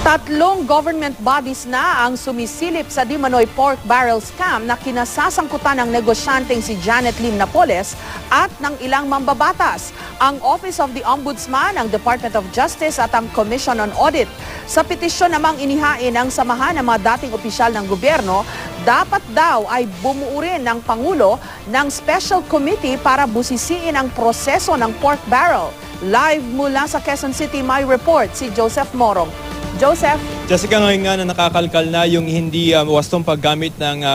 Tatlong government bodies na ang sumisilip sa Dimanoy pork barrel scam na kinasasangkutan ng negosyanteng si Janet Lim Napoles at ng ilang mambabatas, ang Office of the Ombudsman, ang Department of Justice at ang Commission on Audit. Sa petisyon namang inihain ng samahan ng mga dating opisyal ng gobyerno, dapat daw ay bumuo rin ng Pangulo ng Special Committee para busisiin ang proseso ng pork barrel. Live mula sa Quezon City, may report si Joseph Morong. Joseph? Jessica, ngayon nga na nakakalkal na yung hindi wastong paggamit ng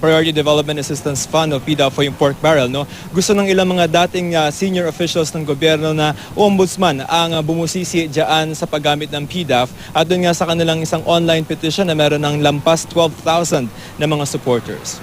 Priority Development Assistance Fund o PDA for yung pork barrel. No? Gusto ng ilang mga dating senior officials ng gobyerno na ombudsman ang bumusisi dyan sa paggamit ng PDAF at doon nga sa kanilang isang online petition na meron ng lampas 12,000 na mga supporters.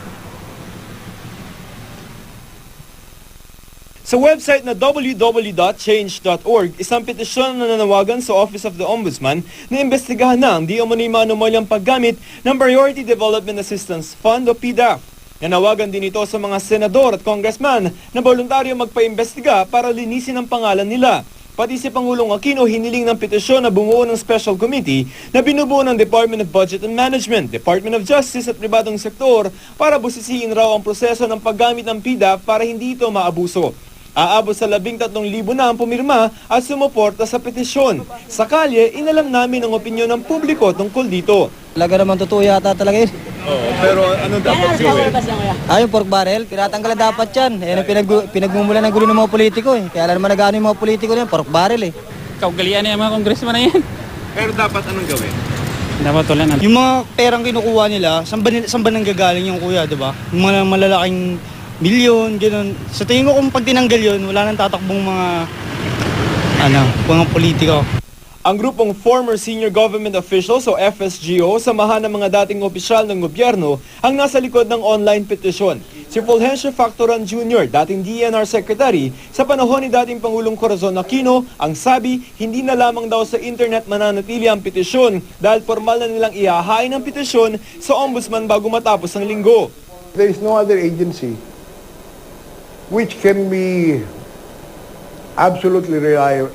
Sa website na www.change.org, isang petisyon na nanawagan sa Office of the Ombudsman na imbestigahan na ang di umano'y maanomalyang paggamit ng Priority Development Assistance Fund o PDAF. Nanawagan din ito sa mga senador at congressman na voluntaryo magpaimbestiga para linisin ang pangalan nila. Pati si Pangulong Aquino hiniling ng petisyon na bumuo ng special committee na binubuo ng Department of Budget and Management, Department of Justice at pribadong sektor para busisiin raw ang proseso ng paggamit ng PDAF para hindi ito maabuso. Aabot sa 13,000 na ang pumirma at sumuporta sa petisyon. Sa kalye, inalam namin ang opinyon ng publiko tungkol dito. Talaga naman totoo yata talaga yun. Oo, pero ano dapat gawin? Yung pork barrel, tinatanggal dapat yan. Yan ang pinagmumula ng gulo ng mga politiko eh. Kaya naman nag-ano yung mga politiko na yan, pork barrel eh. Kaugalian na yung mga congressman na yan. Pero dapat anong gawin? Dapat wala na. Yung mga perang kinukuha nila, saan ba nanggagaling yung kuya, di ba? Yung mga malalaking milyon, gano'n. Sa tingin ko kung pag tinanggal yun, wala nang tatakbong mga politiko. Ang grupong Former Senior Government Officials o FSGO, samahan ng mga dating opisyal ng gobyerno, ang nasa likod ng online petisyon. Si Fulgencio Factoran Jr., dating DNR Secretary, sa panahon ni dating Pangulong Corazon Aquino, ang sabi, hindi na lamang daw sa internet mananatili ang petisyon dahil formal na nilang ihahain ang petisyon sa ombudsman bago matapos ang linggo. There is no other agency which can be absolutely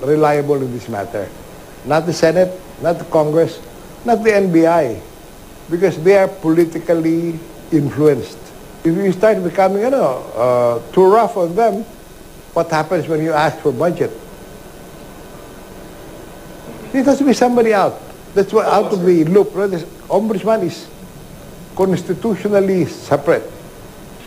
reliable in this matter. Not the Senate, not the Congress, not the NBI, because they are politically influenced. If you start becoming too rough on them, what happens when you ask for budget? It has to be somebody out. That's what out of the loop. The ombudsman is constitutionally separate.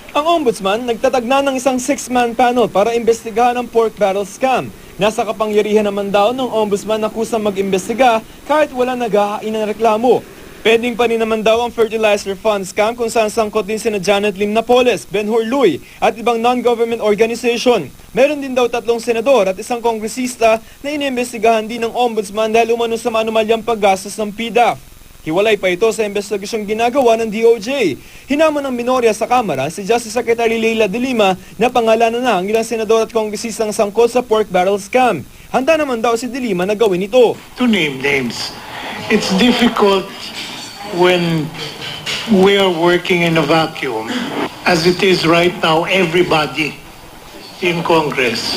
Ang ombudsman nagtatagna ng isang 6-man panel para imbestigahan ang pork barrel scam. Nasa kapangyarihan naman daw ng ombudsman na kusang mag-imbestiga kahit wala naghahain ng reklamo. Pending pa rin naman daw ang fertilizer fund scam kung saan sangkot din sina Janet Lim Napoles, Ben-Hur Luy at ibang non-government organization. Meron din daw 3 senador at isang kongresista na iniimbestigahan din ng ombudsman dahil umano sa maanumalyang paggastos ng PDAF. Hiwalay pa ito sa investigasyong ginagawa ng DOJ. Hinamon ng minorya sa Kamara si Justice Secretary Leila de Lima na pangalanan na ang ilang senador at kongresistang sangkot sa pork barrel scam. Handa naman daw si de Lima na gawin ito. To name names, it's difficult when we are working in a vacuum. As it is right now, everybody in Congress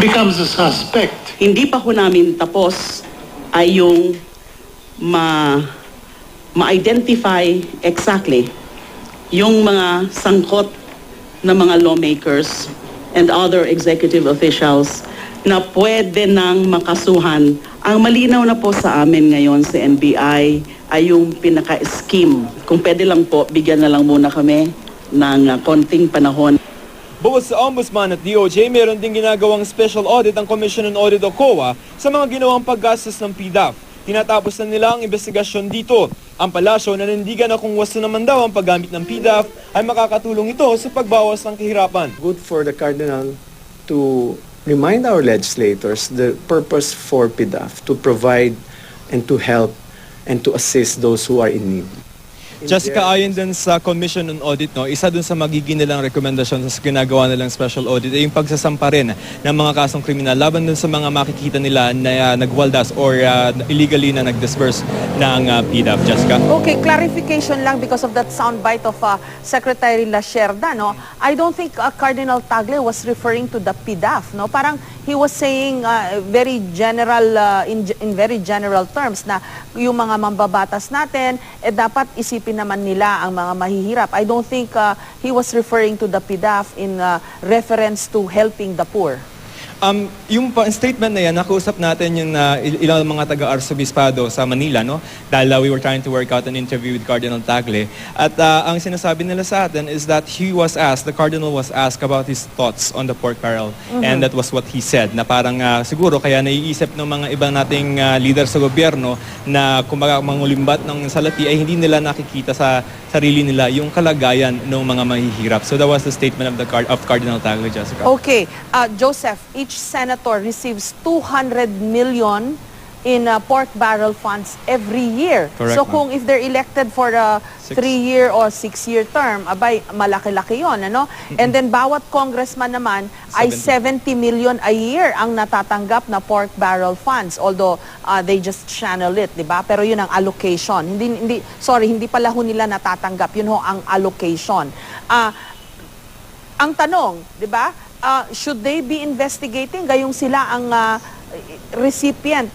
becomes a suspect. Hindi pa ho namin tapos ay yung ma-identify exactly yung mga sangkot na mga lawmakers and other executive officials na pwede nang makasuhan. Ang malinaw na po sa amin ngayon sa NBI ay yung pinaka-scheme. Kung pwede lang po, bigyan na lang muna kami ng konting panahon. Bukod sa Ombudsman at DOJ, meron din ginagawang special audit ang Commission on Audit o COA sa mga ginawang paggastos ng PDAF. Tinatapos na nila ang investigasyon dito. Ang palasyo nanindigan na kung wasto naman daw ang paggamit ng PDAF ay makakatulong ito sa pagbawas ng kahirapan. Good for the Cardinal to remind our legislators the purpose for PDAF, to provide and to help and to assist those who are in need. Jessica, ayon din sa Commission on Audit, isa dun sa magiging nilang rekomendasyon sa ginagawa nilang special audit ay yung pagsasampa rin ng mga kasong kriminal laban dun sa mga makikita nila na nagwaldas or illegally na nag-disburse ng PDAF. Jessica? Okay, clarification lang because of that soundbite of Secretary Lacerda, no? I don't think Cardinal Tagle was referring to the PDAF, no? Parang he was saying very general in very general terms na yung mga mambabatas natin dapat isipin naman nila ang mga mahihirap. I don't think he was referring to the PDAF in reference to helping the poor. Yung statement na yan, nakausap natin yung ilang mga taga-arsobispado sa Manila, no? Dahil we were trying to work out an interview with Cardinal Tagle. At ang sinasabi nila sa atin is that the Cardinal was asked about his thoughts on the pork barrel. And that was what he said, na parang siguro kaya naiisip ng mga ibang nating leader sa gobyerno na kumbaga mangulimbat ng salapi ay hindi nila nakikita sa sarili nila yung kalagayan ng mga mahihirap. So that was the statement of Cardinal Tagle, Jessica. Okay, Joseph, each senator receives 200 million in pork barrel funds every year. Correct, So ma'am. kung if they're elected for a 3-year or 6-year term, abay, malaki-laki yun, ano? And then bawat congressman naman ay 70 million a year ang natatanggap na pork barrel funds. Although they just channel it, di ba? Pero yun ang allocation. Hindi pala ho nila natatanggap. Yun ho ang allocation. Ang tanong, di ba? Should they be investigating gayong sila ang recipient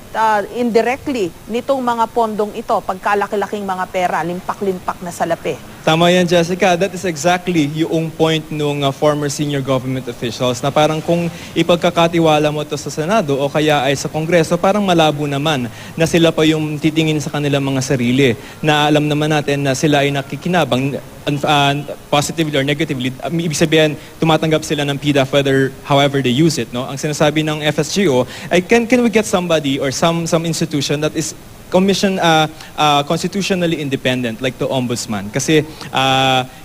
indirectly nitong mga pondong ito, pagkalaki-laking mga pera, limpak-limpak na salapi? Tama yan, Jessica. That is exactly yung point nung former senior government officials na parang kung ipagkakatiwala mo to sa Senado o kaya ay sa Kongreso, parang malabo naman na sila pa yung titingin sa kanilang mga sarili. Na alam naman natin na sila ay nakikinabang positively or negatively. Ibig sabihin, tumatanggap sila ng PDAF however they use it. No? Ang sinasabi ng FSGO ay can we get somebody or some institution that is constitutionally independent like the ombudsman kasi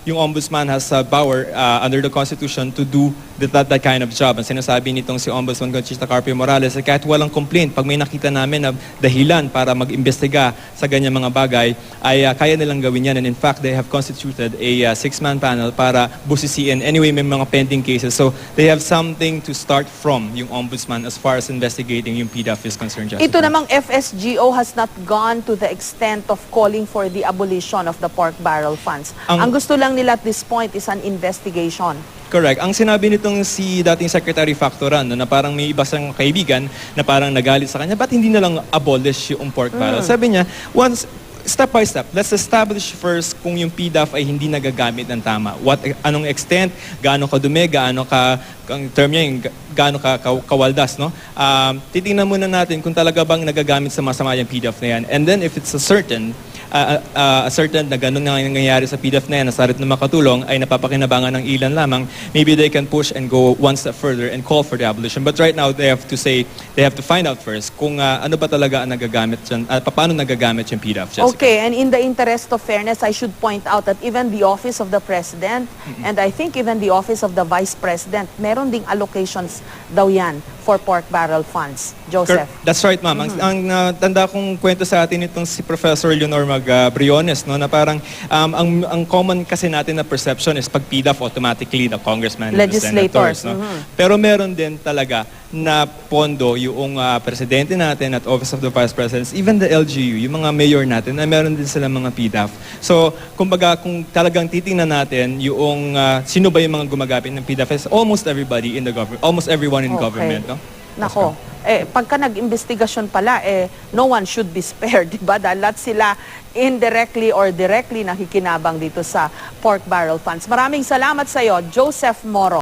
yung ombudsman has power under the constitution to do that kind of job. Ang sinasabi nitong si Ombudsman Conchita Carpio Morales ay kahit walang complaint, pag may nakita namin na dahilan para mag-imbestiga sa ganyan mga bagay, ay kaya nilang gawin yan. And in fact, they have constituted a 6-man panel para busisiin. Anyway, may mga pending cases. So they have something to start from yung ombudsman as far as investigating yung PDAF is concerned. Jessica. Ito namang FSGO has not gone to the extent of calling for the abolition of the pork barrel funds. Ang gusto lang nila at this point is an investigation. Correct. Ang sinabi nitong si dating Secretary Factoran na parang may iba siyang kaibigan na parang nagalit sa kanya, ba't hindi na lang abolish yung pork barrel? Sabi niya, step by step, let's establish first kung yung PDAF ay hindi nagagamit ng tama. Anong extent, gaano kadumi, ang term niya yung gaano kawaldas, no? Titingnan muna natin kung talaga bang nagagamit sa masama yung PDAF na yan. And then if it's a certain na ganun na nangyayari sa PDAF na yan, na sarit na makatulong, ay napapakinabangan ng ilan lamang, maybe they can push and go one step further and call for the abolition. But right now, they have to find out first kung ano ba talaga ang nagagamit dyan, paano nagagamit yung PDAF, Jessica. Okay, and in the interest of fairness, I should point out that even the Office of the President, and I think even the Office of the Vice President, meron ding allocations daw yan for pork barrel funds. Joseph. That's right, ma'am. Ang tanda kong kwento sa atin itong si Professor Leonor Briones, no, na parang ang common kasi natin na perception is pag PDAF automatically the congressman and the senators, no? Pero meron din talaga na pondo yung presidente natin at Office of the Vice President, even the LGU, yung mga mayor natin, na meron din sila mga PDAF. So, kumbaga, kung talagang titingnan natin yung sino ba yung mga gumagamit ng PDAF, is almost everybody in the government, almost everyone in government, no? Nako, pagka nag-investigasyon pala, no one should be spared, diba? Dahil lahat sila indirectly or directly nakikinabang dito sa pork barrel funds. Maraming salamat sa iyo, Joseph Moro.